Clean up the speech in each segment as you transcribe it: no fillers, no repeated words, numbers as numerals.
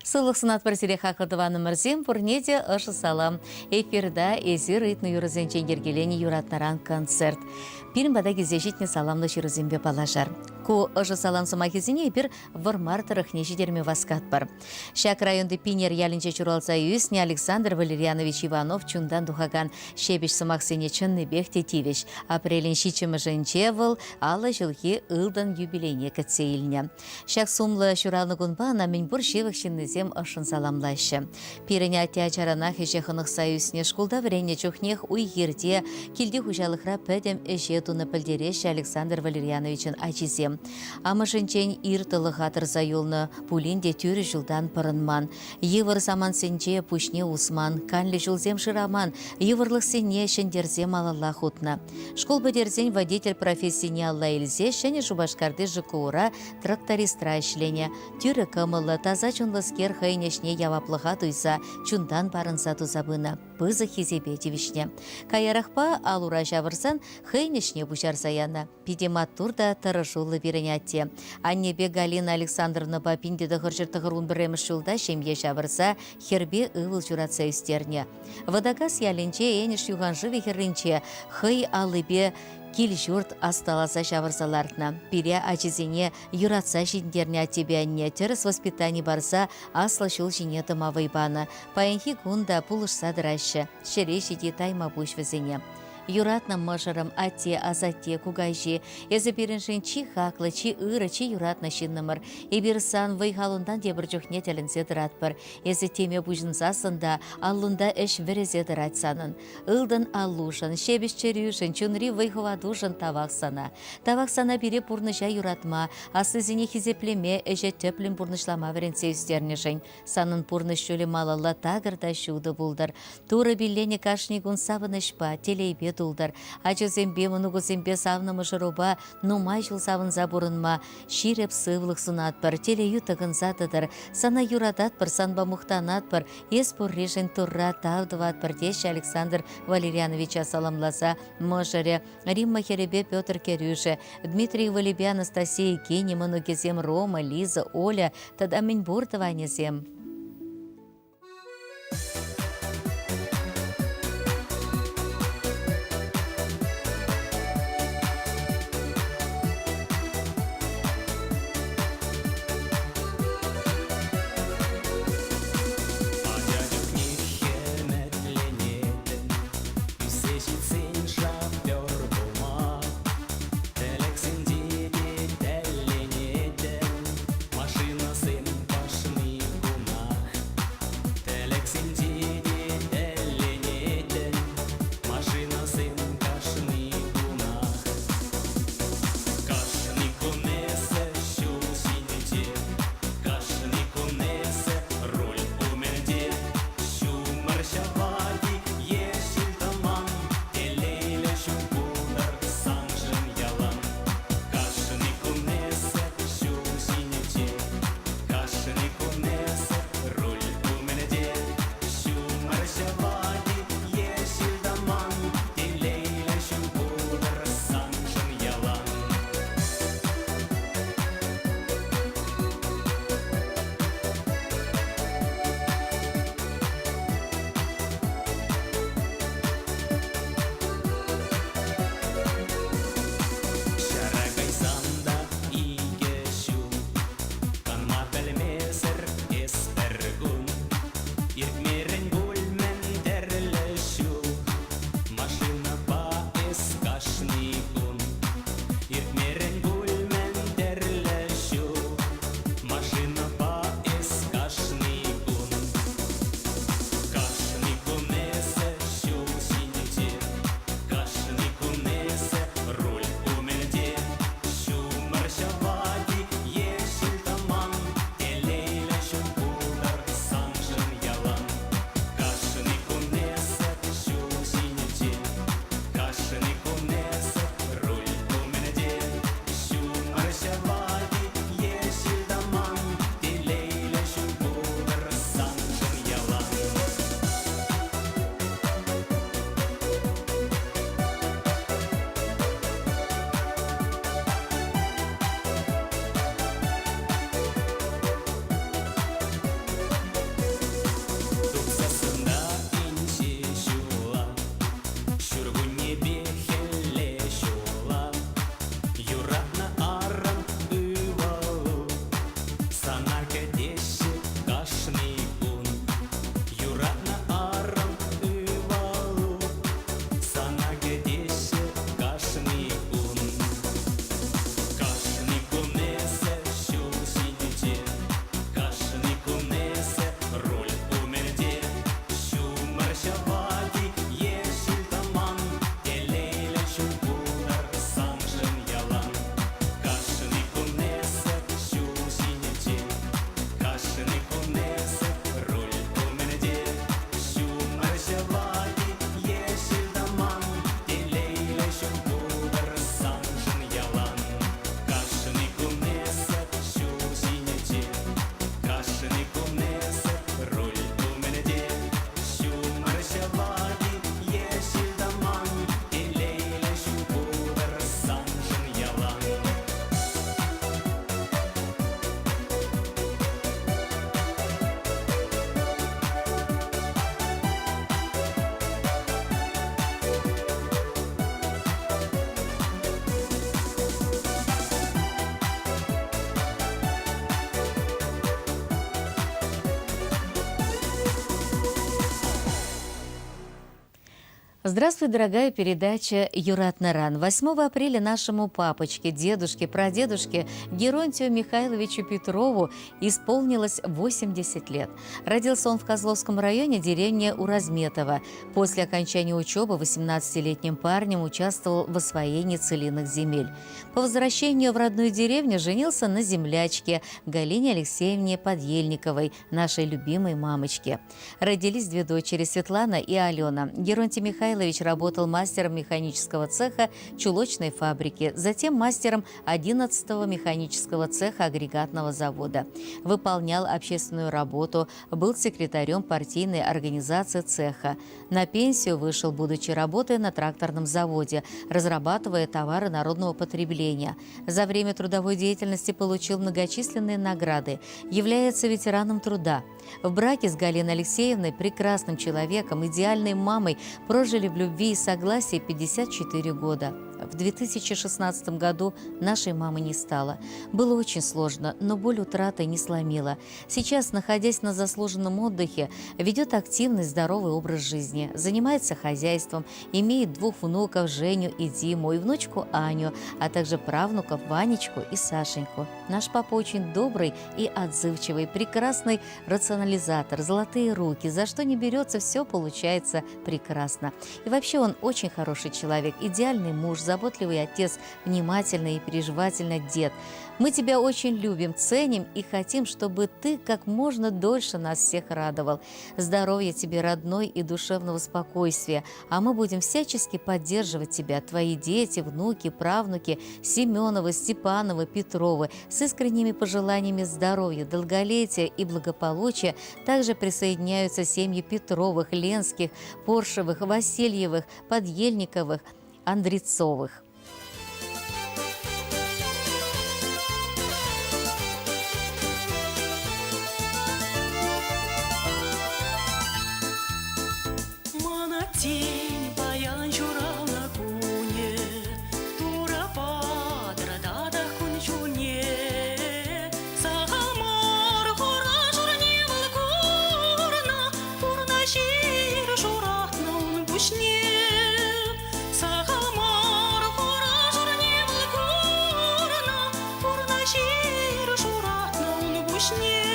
Сылық сынат бірсере хақыдываны мірзем пұрнеде ұшы салам. Эфирда эзир үйтіні юрызен ченгергелені юратнаран концерт. Пирін бада кезе жетіне саламлы шырызембе балажар. Ку ұшы салам сымахезіне епір вармар тұрықне жидерме васкат бар. Шак районды пинер ялінче чуралса юсне Александр Валерьянович Иванов чундан духаган шебеш сымахсене чынны бехте тивеш. Апрелін шичімі жынче выл, ала жылхи ылдан юбилейне кәтсейліне. Шак сумлы шуралны гунба намень бұр шевік шиннызем ұшын саламлайшы. Пиріне атя чарана хешехынық союзне шкулда врене чухнех уйгерде келді хужалықра пәдем әже туны пілдереш Александр Валерьяновичын ачизем. Амышынчен иртылы хатыр заюлны пулинде түрі жылдан пырынман. Евір заман сенче пушне усман, канлі жылзем шыраман, евірлық сене шендерзем алалла хутна. Школ бөдерзен водитель профессияне алла елзе, шәне Жубашкарды жықуыра трактористра ішлене. Түрі кымылы таза чунлыскер хайнешне яваплыға туйса, чундан барынса тузабына. Пызы хизебетевишне. Каярақпа алура жавырсан, хайнешне бушарса яна. Пидемат турда тарышулы беренятте. Аннебе Галина Александровна бапинде дығыр-жыртығырун біреміш жылда шемге жавырса, хербе ывыл журатса үстерне. Водогаз яленче, әнеш юғанжы вехерінче, хай алыбе кил жұрт асталаса жавырсаларына. Пире ачызене юратса жиндерне атебянне, теріс воспитани барса, асла шул жинеті мавайбаны. Паянхи кунда пулышса дырашы, шерешеде тайма буш візене. Юратна мажарам атте, азатте, кугайжи. Езі біріншін чи хақлы, чи ыры, чи юратна шиннымыр. Ебірсан вайхалундан дебір жүхне тәлінсе дыратпыр. Езі теме бұжынсасында, аллында әш вірезе дыратсанын. Илдын аллушын, шебіш черюшын, чунри вайховадушын тавақсана. Тавақсана бире пурныша юратма, асызіне хизеплеме, әже төплін пурнышлама веренсе үстернешін. Санын пурныш шөлі малалла тағырда шуды бұлдыр. Туры билені кашнигун савынышпа, телейбе дулдар. Ачызембе мұнығызембе савнымы жыруба, нумай жыл савын забурынма, ширеп сывлық сунат бір, теле ютығын затыдыр, сана юрадат бір, санба мұқтанат бір, ес пұррешін тұрра тавдыват бір, деші Александр Валерьянович асаламласа, мұжыры, Римма Херебе Петр Керюші, Дмитрий Валебе Анастасия Кені, мұнығызем Рома, Лиза, Оля, тада мен бұртыванезем. Машина сын пашни гума. Здравствуй, дорогая передача «Юрат Наран». 8 апреля нашему папочке, дедушке, прадедушке Геронтию Михайловичу Петрову исполнилось 80 лет. Родился он в Козловском районе, деревня Уразметова. После окончания учебы 18-летним парнем участвовал в освоении целинных земель. По возвращению в родную деревню женился на землячке Галине Алексеевне Подъельниковой, нашей любимой мамочке. Родились две дочери Светлана и Алена. Геронтий Михайлович работал мастером механического цеха чулочной фабрики, затем мастером 11-го механического цеха агрегатного завода. Выполнял общественную работу, был секретарем партийной организации цеха. На пенсию вышел, будучи работая на тракторном заводе, разрабатывая товары народного потребления. За время трудовой деятельности получил многочисленные награды, является ветераном труда. В браке с Галиной Алексеевной, прекрасным человеком, идеальной мамой, прожили в любви и согласии 54 года. В 2016 году нашей мамы не стало. Было очень сложно, но боль утраты не сломила. Сейчас, находясь на заслуженном отдыхе, ведет активный, здоровый образ жизни, занимается хозяйством, имеет двух внуков Женю и Диму, и внучку Аню, а также правнуков Ванечку и Сашеньку. Наш папа очень добрый и отзывчивый, прекрасный рационализатор, золотые руки, за что не берется, все получается прекрасно. И вообще он очень хороший человек, идеальный муж, заботливый отец, внимательный и переживательный дед. Мы тебя очень любим, ценим и хотим, чтобы ты как можно дольше нас всех радовал. Здоровья тебе, родной, и душевного спокойствия. А мы будем всячески поддерживать тебя, твои дети, внуки, правнуки Семеновы, Степановы, Петровы. С искренними пожеланиями здоровья, долголетия и благополучия также присоединяются семьи Петровых, Ленских, Поршевых, Васильевых, Подъельниковых, Андрецовых. Тень баян журал на куне, тура падра да кунчуне. Сахалмар хора журне валкурна, курна шир журатна он бушне. Сахалмар хора журне валкурна, курна шир журатна он бушне.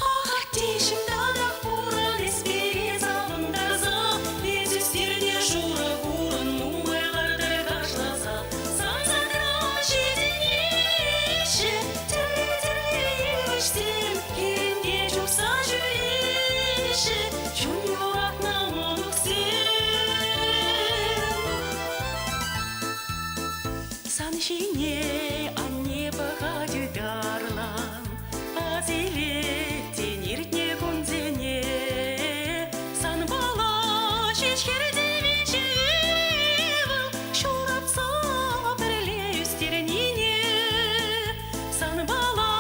Ах, тишим да пуран испери завандарза. Саншине анне багады дарлан, азиле тениртне кунзене. Сан бала шешкерде вечевал, шурапса бірле үстернине. Сан бала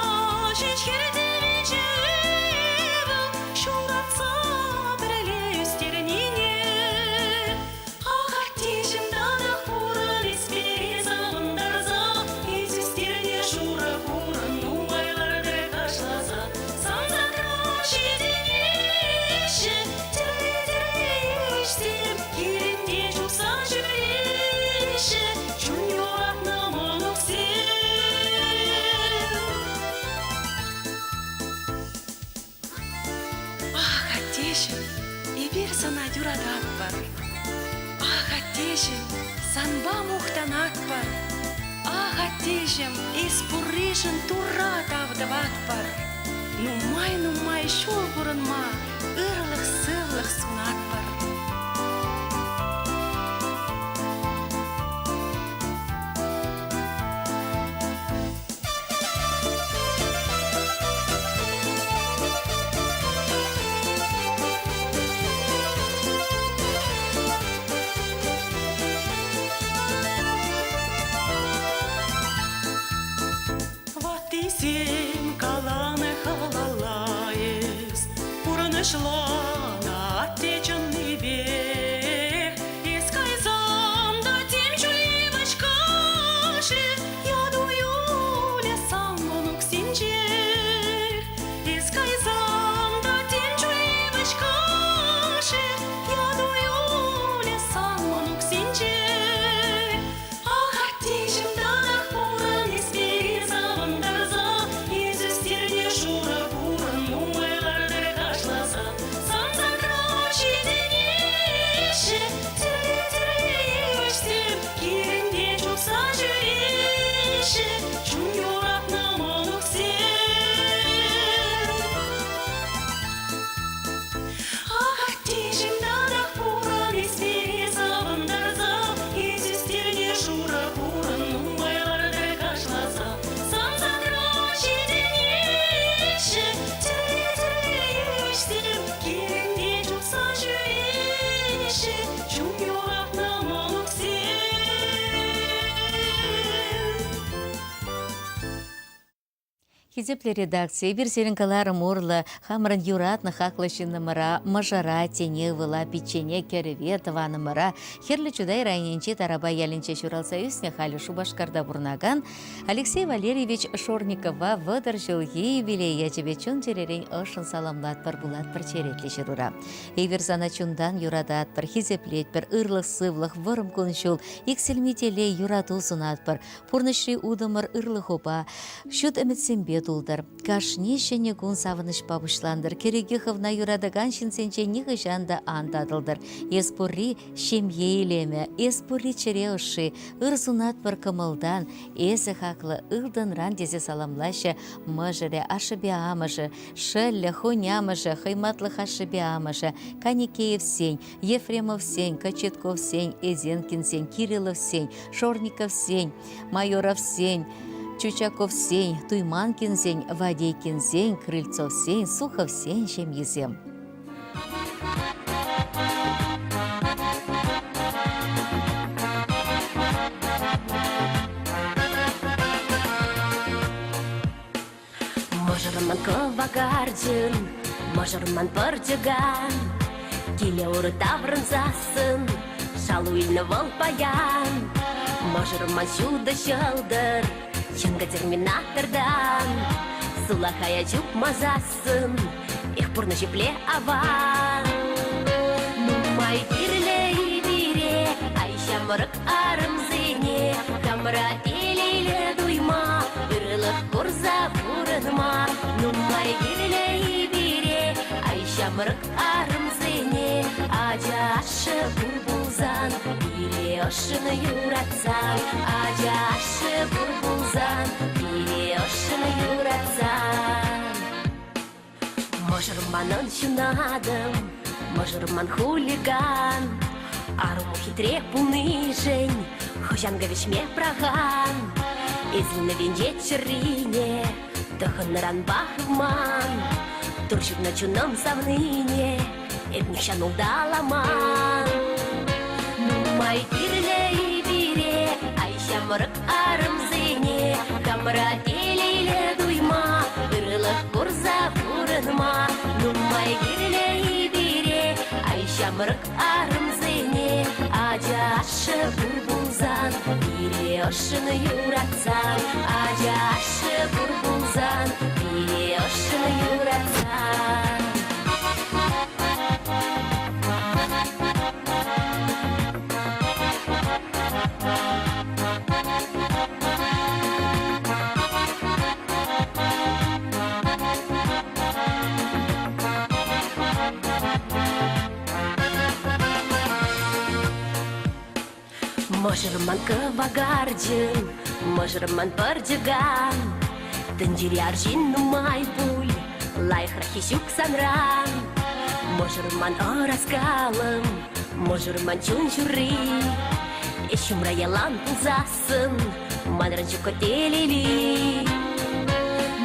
шешкерде вечевал, шурапса бірле үстернине. Ах, тишим да хуран испери завандарза, изюстерне шура хуран, ну айларды кашлаза. Сан закраши денеші, тірі іштеп, керінде жуса жүреші, чүн юратна мұнық Ах, атешім, и бір сана юрадат бар. Ах, атешім, санба мухтанат бар. Ах, атешім, испуришын тура тавдават бар. Нумай, шул бұрынма, ырлық сунат бар. Вот и семь каланы халалаес, шла на отеченный берег. Искай зам, да темчули бачкаши, я дую лесам монук синчех. Искай зам, да темчули бачкаши, я дую Хизепле редакция бирсеринкалары мурлы, хамрын юратны хаклышынымыра, мажара, тене, выла, печене, кереветова нымыра, херлі чудай райненче тараба ялінче шуралса үсне халі Шубашкарда бурнаган, Алексей Валерьевич Шорникова выдар жылги юбилейя тебе чун теререн ышын саламлат бар булат бір черетлі жырура. Эйверзана чундан юрадат бір, хизеплет бір, ырлық сывлық, вырым күншул, икселмителей юрату сунат бір, пурнышри удымыр ырлық опа, шут үмітсенбе дулдар. Кашнешене гун савыныш пабышландыр. Керегиховна юрадаган шинсенче нихы жанда андадылдыр. Эспурри шемье илеме, эспурри череуши, ырсунат бір кымылдан, эсі хақлы ылдын рандезе саламлашы, мыжыре ашыбе амыжы, шыллі хунямыжы, хайматлы хашыбе амыжы, Каникеев сень, Ефремов сень, Кочетков сень, Эзенкин сень, Кириллов сень, Шорников сень, Майоров сень, Чучаков сень, Туйманкин сень, Вадейкин сень, Крыльцов сень, Сухов сень, Шемьезем. Можырман ковагардин, можырман пырдыган, Келе уры таврын засын, шалу илні волпаян. Можырман шуды шылдыр, чынғы терминатордан, Сулахая чуп мазасын, их пурны жипле аван. Нумай бирле и бире, айша мырык арым зене, Камра телейле дуйма, үрлық курза бұрынма. Нумай бирле и бире, айша мырык арым зене, Аджа ашы бурбулзан, бире ошыны юратсан. Аджа ашы бурбулзан, бире ошыны юратсан. Можырманын чунадым, можырман хулиган, Аруму хитре пулный жень, Хожанга вешме праган. Эзілні венже чырине, Тахыныран бахывман, Туршып на чуным савныне, Эдних шанул даламан. Нумай бирле и бире, Айша мырык арым зене, Камра телейле дуйма, Үрлық курза бұрынма. Нумай бирле и бире, Айша мырык арым зене, Аджа ашы бурбулзан, бире ошыны юратсан. Аджа ашы бурбулзан, бире ошыны юратсан. Можырман ковагардин, можырман пырдыган, Тынжири аржин нумай пуль, Лайхрахи щук санран. Можырман ораскалым, можырман чунчуры, Эшумра ялан пулзасын, Манран чукотелели.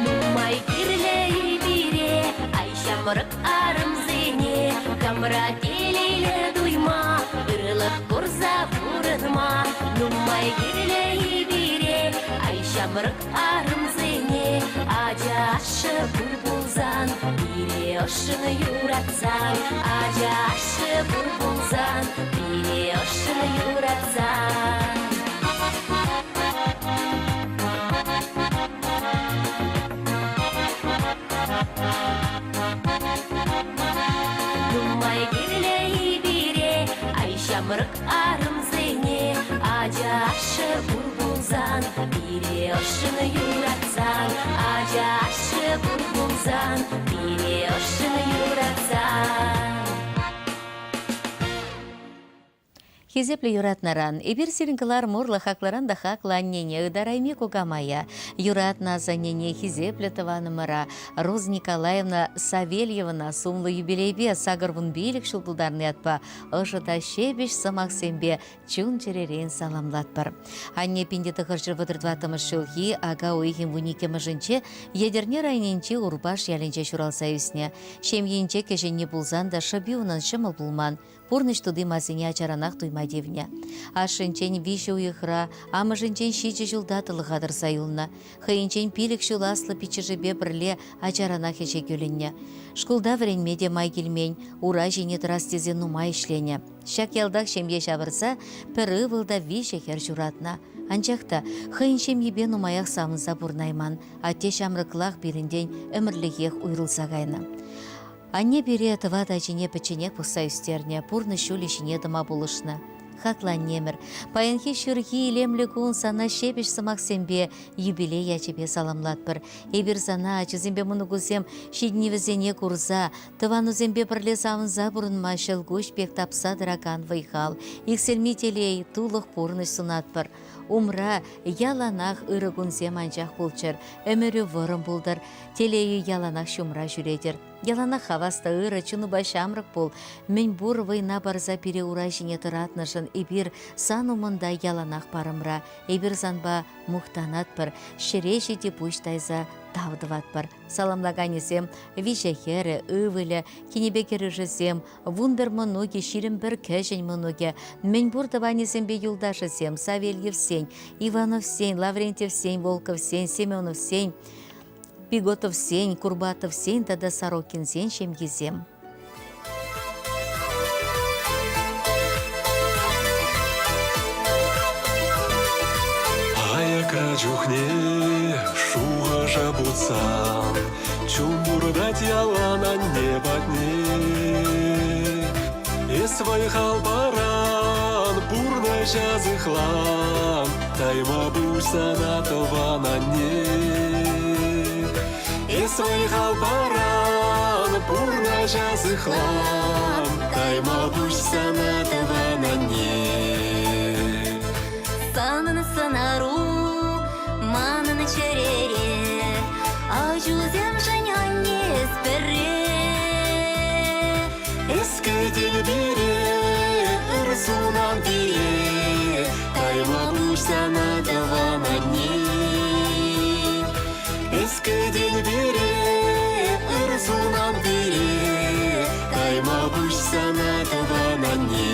Нумай бирле и бире, Айша мырык арым зене, Камра телейле дуйма, Үрлық курза бұрынма. Нумай бирле и бире, Айша мырык арым зене, Аджа ашы бурбулзан, бире ошыны юратсан. Аджа ашы бурбулзан, бире ошыны юратсан. Нумай бирле и бире, Айша мырык арым зене, Аджа ашы бурбулзан, бире ошыны юратсан. Аджа ашы бурбулзан, бире ошыны юратсан. Хизепле юратнаран, эбир сиринкалар мурлы хакларан да хакланнене, ыдарайме кугамая, юратна занене хизепле таванымыра, Роза Николаевна Савельевна сумлы юбилейбе сагарвун билік шылпылдарны ятпа, ышыта шебеш самак сембе чун черерен саламлатпар. Анне пинде тыхыржыр вадырдватымыш шылхи, ага уйхим вунике мыжынче, едерне райненче урбаш яленче шуралса үсне, шемьенче кешенне булзан да шабиунан шымыл булман, Пурныш туды мазыне ачаранах туймадевне. Ашынчен вище уйхра, амыжынчен шиче жылдатылыға дырса юлна. Хайынчен пилік шуласлы пичежебе бірле ачаранах ече көлінне. Шкулда вренмеде май келмень, ура жіне трастезе нумай ішлене. Шак ялдақ шемге шавырса, пірі вылда вище хер журатна. Анчақта, хайынчем ебе нумаяқ самынса бурнайман, атте шамрықлақ берінден өмірлігех уйрылса гайна. Анне бере тыва дачине печене пуса үстерне, пурны шулі шине дыма булышны. Хаклан немір, паянхи шүрхи илемлі күн сана шепеш сымақ сенбе юбилей ячебе саламлатпыр. Эбір сана ачызембе мұны күзем шидневізене курза, тывану зембе бірле савынза бұрынма шылгуш бек тапса дракан вайхал. Икселми телей тулық пурныш сунатпыр. Умра яланах ырыгунзем анчах пулчыр, өмірі вырым булдыр, телейі яланах шумра жүредір. Яланах хаваста ыры чуну башамрык бол, мен бур вайна барза пере ура жіне тұратнышын, эбір сан умында яланах парымра, эбір занба мухтанатпыр, шереші де пуштайза тавдыватпыр. Саламлаганесем, вишехері, ывылі, кенебекері жызем, вундыр мұнуге, ширім бір кәжін мұнуге, мен бұрдыванесем бе юлдашы сем, Савельев сень, Иванов сень, Лаврентьев сень, Волков сень, Семенов сень, Пиготов сень, Курбатов сень, тада Сорокин сень, шемгезем. Аяка чухне, шуға жабутсан, чумбурдать ялана не батне. Эсвай халбаран, бурна жазыхлан, тайма бусана тована не. Эсвай халбаран, бурна жазыхлан, тайма бусана тована не. Санын сынару, манын черере, ажузем женяне сперре. Эскеден бире, ырсунан бире, тайма бусана давана не. Эскеден бире, ырсунан бире, тайма бусана давана не.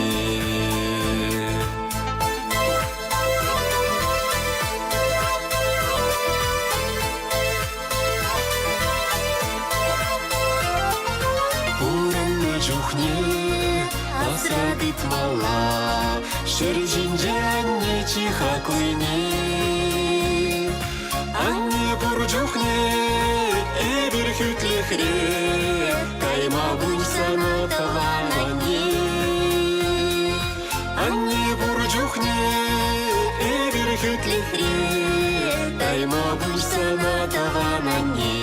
Чухне, асрадыт мала, шержинже анне чиха клыне. Анне бурджухне, эбир хүтлехре, тайма буйсана тавана не. Анне бурджухне, эбир хүтлехре, тайма буйсана тавана не.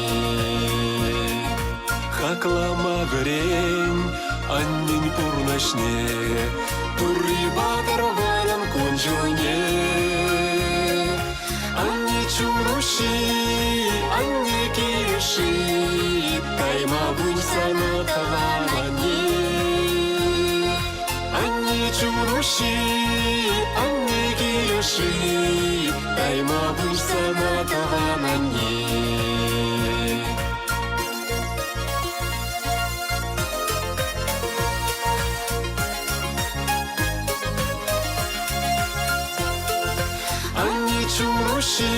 Хаклама грень, аннин пурнашне, турри батыр варан конжуне. Анне чуруши, анне кириши, тайма буйсана тавана не. Анне чуруши, анне кириши, тайма буйсана тавана не. Чуруши,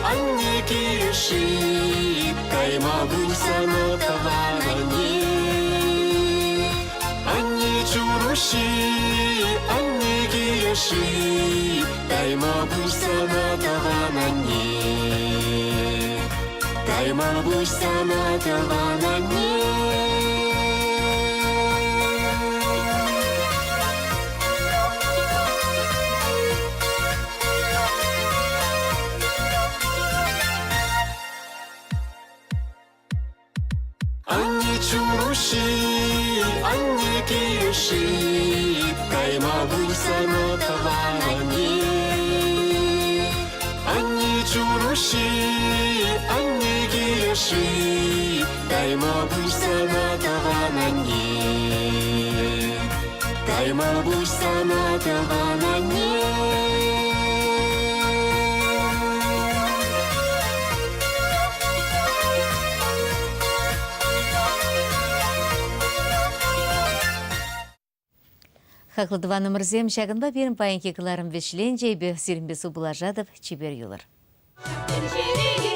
анне кириши, тайма буйсана тавана не. Анне чуруши, анне кириши, тайма буйсана тавана не. Тайма буйсана тавана не. Чуруши, анне кириши, тайма буйсана тавана не. Анне чуруши, анне кириши, тайма буйсана тавана не. Тайма буйсана тавана не. Хақлыдываны мырзем шағынба берін пайын кекіларым вешлен жейбі сирінбе су бұлажадып чебер юлыр. Череге